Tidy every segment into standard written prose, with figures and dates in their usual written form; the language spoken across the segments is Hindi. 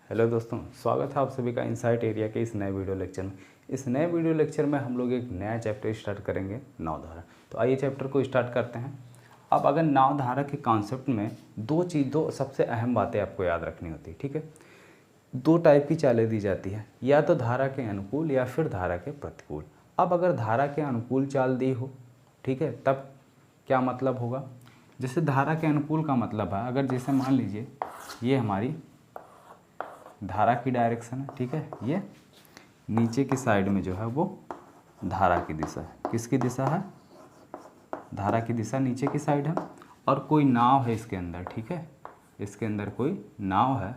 हेलो दोस्तों, स्वागत है आप सभी का इनसाइट एरिया के इस नए वीडियो लेक्चर में। इस नए वीडियो लेक्चर में हम लोग एक नया चैप्टर स्टार्ट करेंगे, नावधारा। तो आइए चैप्टर को स्टार्ट करते हैं। अब अगर नावधारा के कॉन्सेप्ट में दो सबसे अहम बातें आपको याद रखनी होती है, ठीक है। दो टाइप की चालें दी जाती है, या तो धारा के अनुकूल या फिर धारा के प्रतिकूल। अब अगर धारा के अनुकूल चाल दी हो, ठीक है, तब क्या मतलब होगा। जैसे धारा के अनुकूल का मतलब है, अगर जैसे मान लीजिए ये हमारी धारा की डायरेक्शन है, ठीक है। ये नीचे की साइड में जो है वो धारा की दिशा है। किसकी दिशा है? धारा की दिशा नीचे की साइड है। और कोई नाव है इसके अंदर, ठीक है। इसके अंदर कोई नाव है,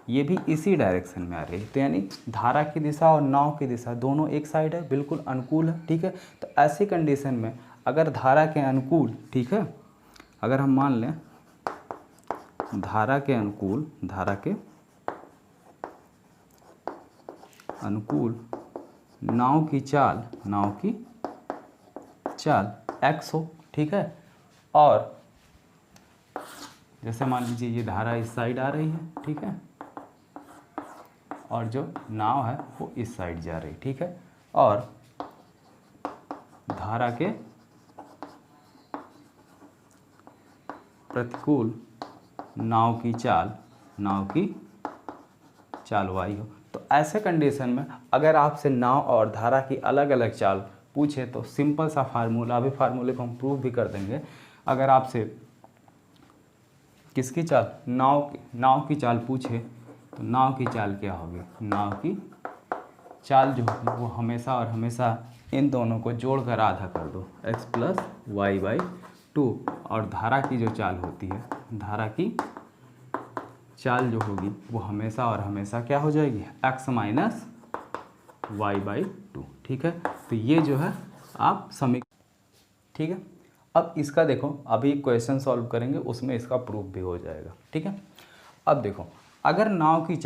ये भी इसी डायरेक्शन में आ रही है। तो यानी धारा की दिशा और नाव की दिशा दोनों एक साइड है, बिल्कुल अनुकूल है, ठीक है। तो ऐसी कंडीशन में अगर धारा के अनुकूल, ठीक है, अगर हम मान लें धारा के अनुकूल नाव की चाल x हो, ठीक है। और जैसे मान लीजिए ये धारा इस साइड आ रही है, ठीक है, और जो नाव है वो इस साइड जा रही है, ठीक है। और धारा के प्रतिकूल नाव की चाल y हो। तो ऐसे कंडीशन में अगर आपसे नाव और धारा की अलग अलग चाल पूछे तो सिंपल सा फार्मूला, अभी फार्मूले को हम प्रूव भी कर देंगे। अगर आपसे किसकी चाल, नाव की चाल पूछे तो नाव की चाल क्या होगी? नाव की चाल जो होगी वो हमेशा और हमेशा इन दोनों को जोड़कर आधा कर दो, x + y/2। और धारा की जो चाल होती है, धारा की चाल जो होगी वो हमेशा और हमेशा क्या हो जाएगी? x - y/2, ठीक है। तो ये जो है आप ठीक है। अब इसका देखो, अभी क्वेश्चन सॉल्व करेंगे, उसमें इसका प्रूफ भी हो जाएगा, ठीक है। अब देखो, अगर नाव की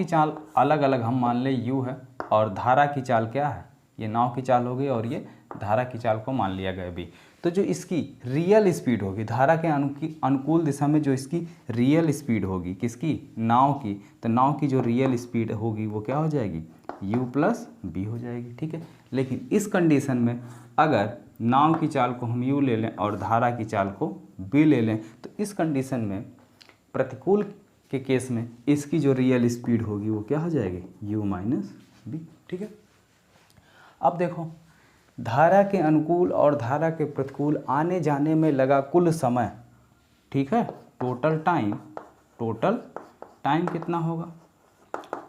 चाल अलग अलग हम मान लें u है, और धारा की चाल क्या है? ये नाव की चाल हो गई और ये धारा की चाल को मान लिया गया b। तो जो इसकी रियल स्पीड होगी धारा के अनुकूल दिशा में, जो इसकी रियल स्पीड होगी किसकी? नाव की। तो नाव की जो रियल स्पीड होगी वो क्या हो जाएगी? u + b हो जाएगी, ठीक है। लेकिन इस कंडीशन में अगर नाव की चाल को हम u ले लें और धारा की चाल को b ले लें, तो इस कंडीशन में प्रतिकूल के केस में इसकी जो रियल स्पीड होगी वो क्या हो जाएगी? u - b, ठीक है। अब देखो, धारा के अनुकूल और धारा के प्रतिकूल आने जाने में लगा कुल समय, ठीक है, टोटल टाइम कितना होगा?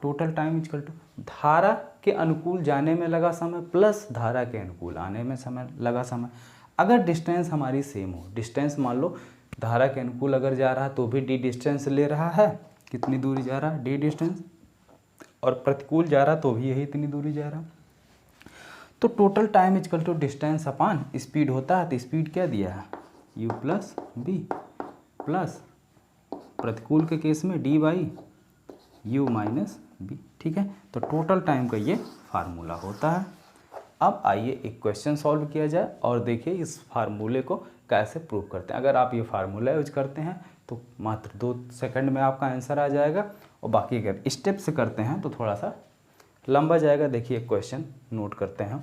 टोटल टाइम = धारा के अनुकूल जाने में लगा समय प्लस धारा के अनुकूल आने में लगा समय। अगर डिस्टेंस हमारी सेम हो, डिस्टेंस मान लो धारा के अनुकूल अगर जा रहा है तो भी d डिस्टेंस ले रहा है, कितनी दूरी जा रहा है? d distance. और प्रतिकूल जा रहा तो भी यही इतनी दूरी जा रहा। तो टोटल टाइम = डिस्टेंस अपान स्पीड होता है। तो स्पीड क्या दिया है? u + b प्लस प्रतिकूल के केस में d/u - b, ठीक है। तो टोटल टाइम का ये फार्मूला होता है। अब आइए एक क्वेश्चन सॉल्व किया जाए और देखिए इस फार्मूले को कैसे प्रूव करते हैं। अगर आप ये फार्मूला यूज करते हैं तो मात्र 2 सेकंड में आपका आंसर आ जाएगा, और बाकी अगर स्टेप से करते हैं तो थोड़ा सा लंबा जाएगा। देखिए क्वेश्चन नोट करते हैं।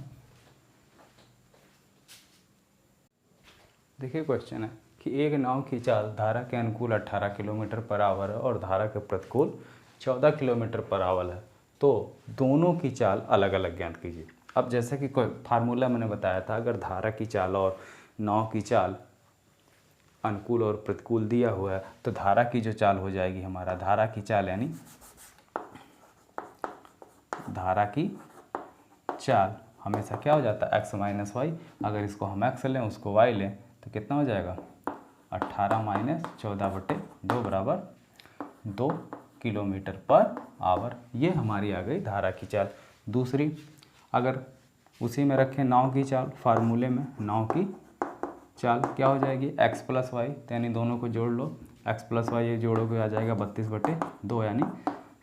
देखिए क्वेश्चन है कि एक नाव की चाल धारा के अनुकूल 18 किलोमीटर/आवर है और धारा के प्रतिकूल 14 किलोमीटर/आवर है, तो दोनों की चाल अलग अलग ज्ञात कीजिए। अब जैसे कि कोई फार्मूला मैंने बताया था, अगर धारा की चाल और नाव की चाल अनुकूल और प्रतिकूल दिया हुआ है तो धारा की जो चाल हो जाएगी हमारा, धारा की चाल यानी धारा की चाल हमेशा क्या हो जाता है? x - y। अगर इसको हम x लें उसको y लें तो कितना हो जाएगा? 18 - 14/2 = 2 किलोमीटर/आवर। ये हमारी आ गई धारा की चाल। दूसरी, अगर उसी में रखें नाव की चाल, फार्मूले में नाव की चाल क्या हो जाएगी? x + y, यानी दोनों को जोड़ लो, x + y ये जोड़ोगे आ जाएगा 32/2 यानी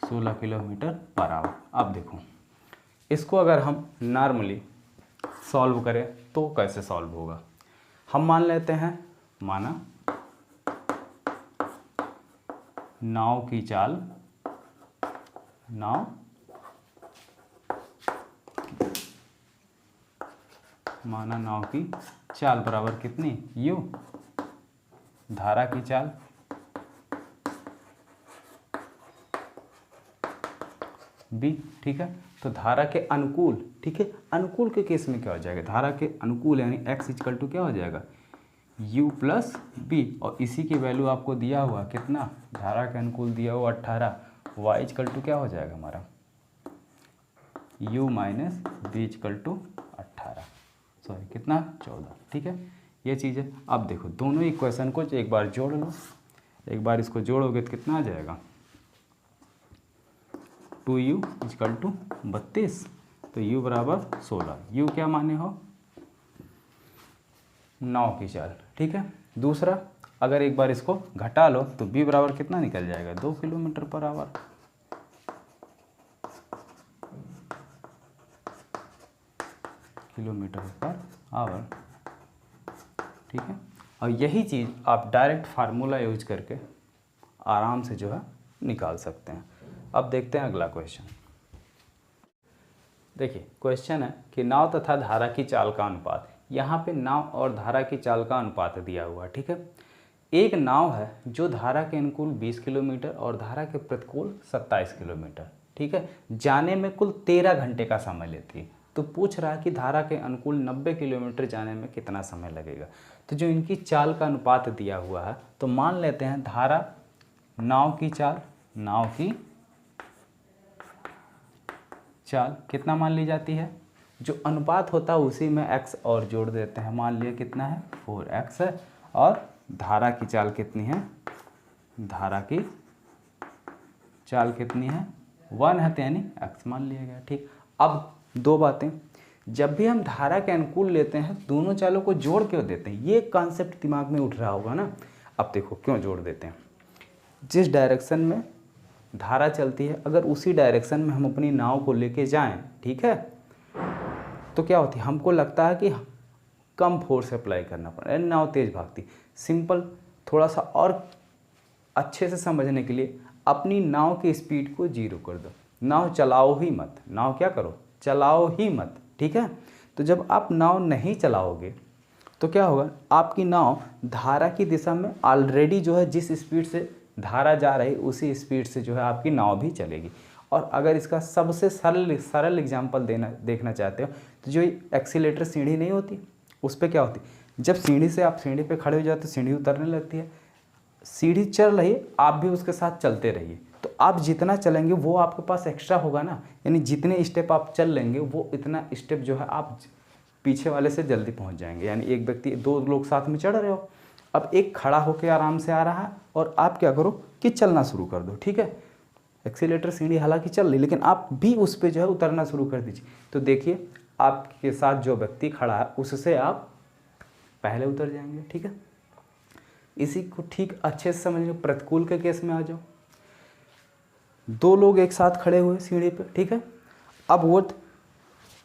16 किलोमीटर/आवर। अब देखो, इसको अगर हम नॉर्मली सॉल्व करें तो कैसे सॉल्व होगा? हम मान लेते हैं, माना नाव की चाल नाव माना नाव की चाल बराबर कितनी, u, धारा की चाल b, ठीक है। तो धारा के अनुकूल, ठीक है, अनुकूल के केस में क्या हो जाएगा, धारा के अनुकूल यानी x इक्वल टू क्या हो जाएगा, u प्लस बी, और इसी की वैल्यू आपको दिया हुआ कितना, धारा के अनुकूल दिया हुआ 18, y इक्वल टू क्या हो जाएगा हमारा, u minus B equal to 18, sorry कितना 14, ठीक है, ये चीज़ है। अब देखो दोनों इक्वेशन को एक बार जोड़ लो, एक बार इसको जोड़ोगे तो कितना आ जाएगा, 2u इक्वल टू 32, तो u बराबर 16, u क्या माने हो, नाव की चाल, ठीक है। दूसरा अगर एक बार इसको घटा लो तो b बराबर कितना निकल जाएगा, 2 kilometre per hour, kilometre per hour, ठीक है। और यही चीज़ आप डायरेक्ट फार्मूला यूज करके आराम से जो है निकाल सकते हैं। अब देखते हैं अगला क्वेश्चन। देखिए क्वेश्चन है कि नाव तथा धारा की चाल का अनुपात, यहाँ पे नाव और धारा की चाल का अनुपात दिया हुआ है, ठीक है। एक नाव है जो धारा के अनुकूल 20 किलोमीटर और धारा के प्रतिकूल 27 किलोमीटर, ठीक है, जाने में कुल 13 घंटे का समय लेती है। तो पूछ रहा है कि धारा के अनुकूल 90 किलोमीटर जाने में कितना समय लगेगा। तो जो इनकी चाल का अनुपात दिया हुआ है, तो मान लेते हैं धारा नाव की चाल, नाव की चाल कितना मान ली जाती है, जो अनुपात होता है उसी में x और जोड़ देते हैं, मान लिया कितना है 4x है, और धारा की चाल कितनी है, धारा की चाल कितनी है 1 है, तो यानी x मान लिया गया, ठीक। अब दो बातें, जब भी हम धारा के अनुकूल लेते हैं दोनों चालों को जोड़ क्यों देते हैं, ये कॉन्सेप्ट दिमाग में उठ रहा होगा ना। अब देखो क्यों जोड़ देते हैं, जिस डायरेक्शन में धारा चलती है अगर उसी डायरेक्शन में हम अपनी नाव को लेके जाएं, ठीक है, तो क्या होती है, हमको लगता है कि कम फोर्स अप्लाई करना पड़ा, नाव तेज भागती। सिंपल, थोड़ा सा और अच्छे से समझने के लिए अपनी नाव की स्पीड को 0 कर दो, नाव चलाओ ही मत, नाव क्या करो, चलाओ ही मत, ठीक है। तो जब आप नाव नहीं चलाओगे तो क्या होगा, आपकी नाव धारा की दिशा में ऑलरेडी जो है जिस स्पीड से धारा जा रही उसी स्पीड से जो है आपकी नाव भी चलेगी। और अगर इसका सबसे सरल एग्जांपल देखना चाहते हो तो जो एक्सीलेटर सीढ़ी नहीं होती उस पर क्या होती, जब सीढ़ी से आप सीढ़ी पे खड़े हो जाते तो सीढ़ी उतरने लगती है, सीढ़ी चल रही है आप भी उसके साथ चलते रहिए, तो आप जितना चलेंगे वो आपके पास एक्स्ट्रा होगा ना, यानी जितने स्टेप आप चल लेंगे वो इतना स्टेप जो है आप पीछे वाले से जल्दी पहुंच जाएंगे। यानी एक व्यक्ति, दो लोग साथ में चढ़ रहे हो, अब एक खड़ा होकर आराम से आ रहा है और आप क्या करो कि चलना शुरू कर दो, ठीक है। एक्सीलेटर सीढ़ी हालांकि चल रही लेकिन आप भी उस पर जो है उतरना शुरू कर दीजिए, तो देखिए आपके साथ जो व्यक्ति खड़ा है उससे आप पहले उतर जाएंगे, ठीक है। इसी को ठीक अच्छे से समझिए। प्रतिकूल के केस में आ जाओ, दो लोग एक साथ खड़े हुए सीढ़ी पे, ठीक है, अब वो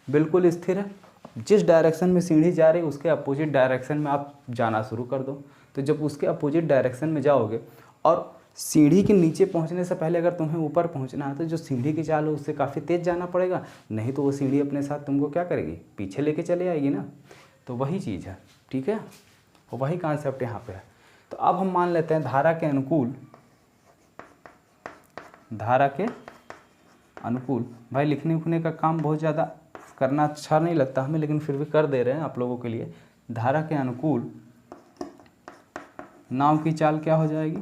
बिल्कुल स्थिर है, जिस डायरेक्शन में सीढ़ी जा रही है उसके अपोजिट डायरेक्शन में आप जाना शुरू कर दो। तो जब उसके अपोजिट डायरेक्शन में जाओगे और सीढ़ी के नीचे पहुंचने से पहले अगर तुम्हें ऊपर पहुंचना है तो जो सीढ़ी की चाल है उससे काफ़ी तेज़ जाना पड़ेगा, नहीं तो वो सीढ़ी अपने साथ तुमको क्या करेगी, पीछे लेके चले आएगी ना। तो वही चीज़ है, ठीक है, वही कॉन्सेप्ट यहाँ पे है। तो अब हम मान लेते हैं धारा के अनुकूल, धारा के अनुकूल, भाई लिखने उखने का काम बहुत ज़्यादा करना अच्छा नहीं लगता हमें, लेकिन फिर भी कर दे रहे हैं आप लोगों के लिए। धारा के अनुकूल नाव की चाल क्या हो जाएगी,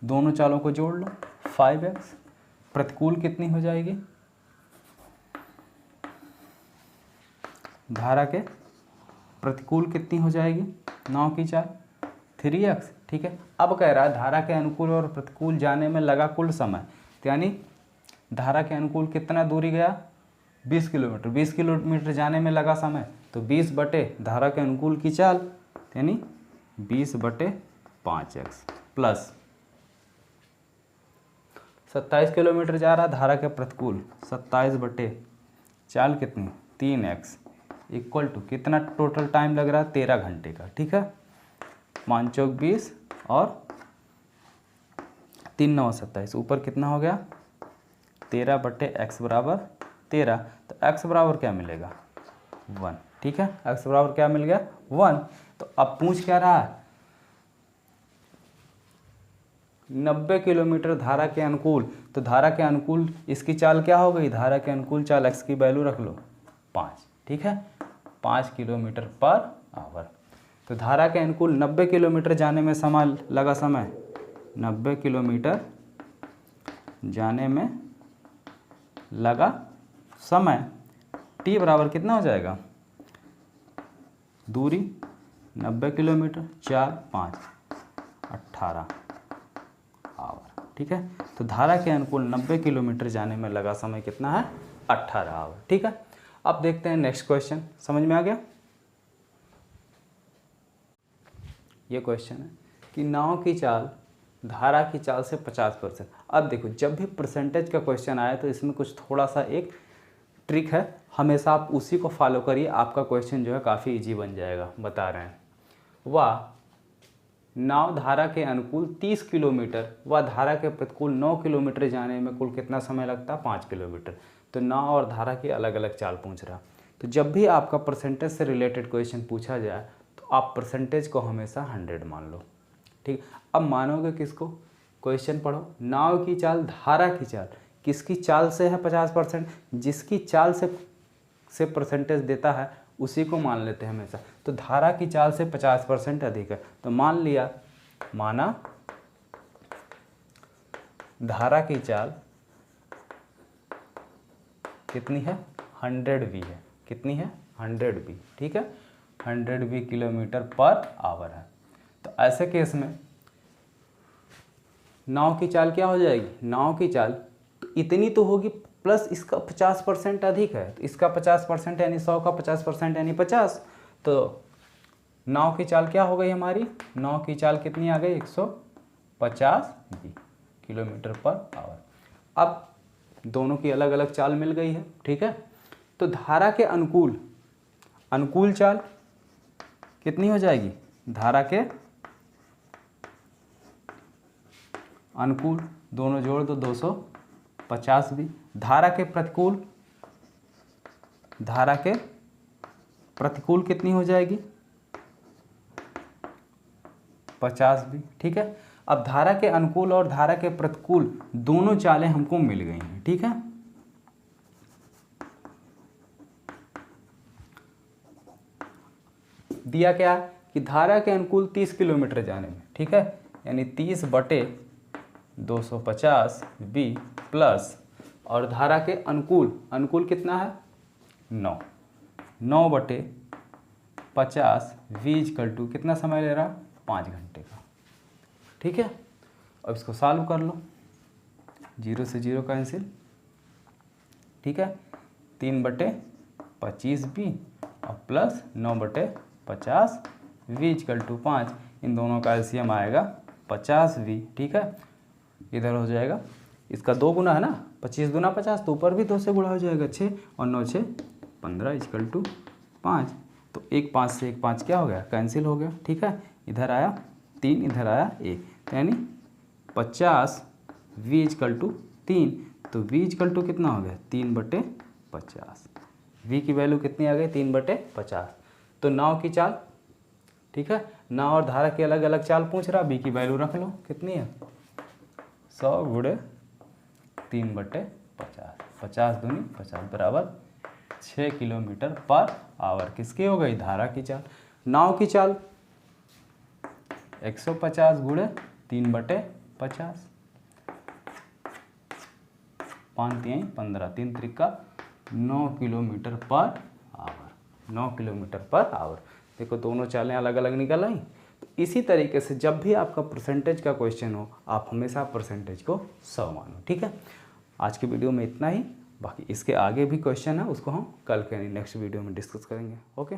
दोनों चालों को जोड़ लो 5x, प्रतिकूल कितनी हो जाएगी, धारा के प्रतिकूल कितनी हो जाएगी नाव की चाल 3x, ठीक है। अब कह रहा है धारा के अनुकूल और प्रतिकूल जाने में लगा कुल समय, तो यानी धारा के अनुकूल कितना दूरी गया 20 किलोमीटर, 20 किलोमीटर जाने में लगा समय, तो 20 बटे धारा के अनुकूल की चाल यानी 20 बटे 5x प्लस 27 किलोमीटर जा रहा धारा के प्रतिकूल, 27 बटे चाल कितनी 3x इक्वल टू कितना टोटल टाइम लग रहा है 13 घंटे का, ठीक है। 5 चौक 20 और 3 9 27, ऊपर कितना हो गया 13/x बराबर 13, तो x बराबर क्या मिलेगा 1। ठीक है, x बराबर क्या मिल गया 1। तो अब पूछ क्या रहा है 90 किलोमीटर धारा के अनुकूल, तो धारा के अनुकूल इसकी चाल क्या हो गई, धारा के अनुकूल चाल x की वैल्यू रख लो 5। ठीक है, 5 किलोमीटर पर आवर। तो धारा के अनुकूल 90 किलोमीटर जाने में समय लगा, समय 90 किलोमीटर जाने में लगा समय, t बराबर कितना हो जाएगा, दूरी 90 किलोमीटर 4 5 18 आवर। ठीक है, तो धारा के अनुकूल 90 किलोमीटर जाने में लगा समय कितना है 18 आवर। ठीक है, अब देखते हैं नेक्स्ट क्वेश्चन, समझ में आ गया। ये क्वेश्चन है कि नाव की चाल धारा की चाल से 50%। अब देखो जब भी परसेंटेज का क्वेश्चन आए तो इसमें कुछ थोड़ा सा एक ट्रिक है, हमेशा आप उसी को फॉलो करिए, आपका क्वेश्चन जो है काफ़ी इजी बन जाएगा। बता रहे हैं, वह नाव धारा के अनुकूल 30 किलोमीटर व धारा के प्रतिकूल 9 किलोमीटर जाने में कुल कितना समय लगता है 5 किलोमीटर। तो नाव और धारा की अलग अलग चाल पूछ रहा। तो जब भी आपका परसेंटेज से रिलेटेड क्वेश्चन पूछा जाए तो आप परसेंटेज को हमेशा 100 मान लो। ठीक, अब मानोगे किसको, क्वेश्चन पढ़ो, नाव की चाल धारा की चाल किसकी चाल से है 50%, जिसकी चाल से परसेंटेज देता है उसी को मान लेते हैं हमेशा। तो धारा की चाल से 50% अधिक है, तो मान लिया, माना धारा की चाल कितनी है 100v है, कितनी है 100v। ठीक है, 100v किलोमीटर पर आवर है। तो ऐसे केस में नाव की चाल क्या हो जाएगी, नाव की चाल तो इतनी तो होगी प्लस इसका 50% अधिक है, तो इसका 50% यानी 100 का 50% यानी 50। तो नाव की चाल क्या हो गई हमारी, नाव की चाल कितनी आ गई 150 किलोमीटर पर आवर। अब दोनों की अलग अलग चाल मिल गई है। ठीक है, तो धारा के अनुकूल चाल कितनी हो जाएगी, धारा के अनुकूल दोनों जोड़ दो 250 भी, धारा के प्रतिकूल कितनी हो जाएगी 50 भी। ठीक है, अब धारा के अनुकूल और धारा के प्रतिकूल दोनों चालें हमको मिल गई हैं। ठीक है, दिया क्या कि धारा के अनुकूल 30 किलोमीटर जाने में, ठीक है, यानी 30/250v प्लस, और धारा के अनुकूल कितना है 9/50v = कितना समय ले रहा 5 घंटे का। ठीक है, अब इसको सॉल्व कर लो, 0 से 0 कैंसिल। ठीक है, 3/25v और प्लस 9/50v = 5, इन दोनों का एलसीएम आएगा 50v। ठीक है, इधर हो जाएगा, इसका 2 गुना है ना, 25 दूना 50, तो ऊपर भी 2 से गुणा हो जाएगा 6 और 9 6 15 = 5। तो 1 5 से 1 5 क्या हो गया, कैंसिल हो गया। ठीक है, इधर आया 3, इधर आया 1, तो यानी 50v = 3, तो v = कितना हो गया 3/50। v की वैल्यू कितनी आ गई 3/50। तो नाव की चाल, ठीक है, नाव और धारा की अलग अलग चाल पूछ रहा, v की वैल्यू रख लो कितनी है 100 × 3/50, 50 दूनी 50 बराबर 6 किलोमीटर पर आवर। किसकी हो गई, धारा की चाल। नाव की चाल 150 × 3/50, 5 3 15, 3 Trika 9 kilometre per hour, 9 kilometre per hour. देखो दोनों चालें अलग अलग निकल आई। तो इसी तरीके से जब भी आपका परसेंटेज का क्वेश्चन हो, आप हमेशा परसेंटेज को 100 मानो। ठीक है, आज की वीडियो में इतना ही, बाकी इसके आगे भी क्वेश्चन है, उसको हम कल के नेक्स्ट वीडियो में डिस्कस करेंगे। ओके।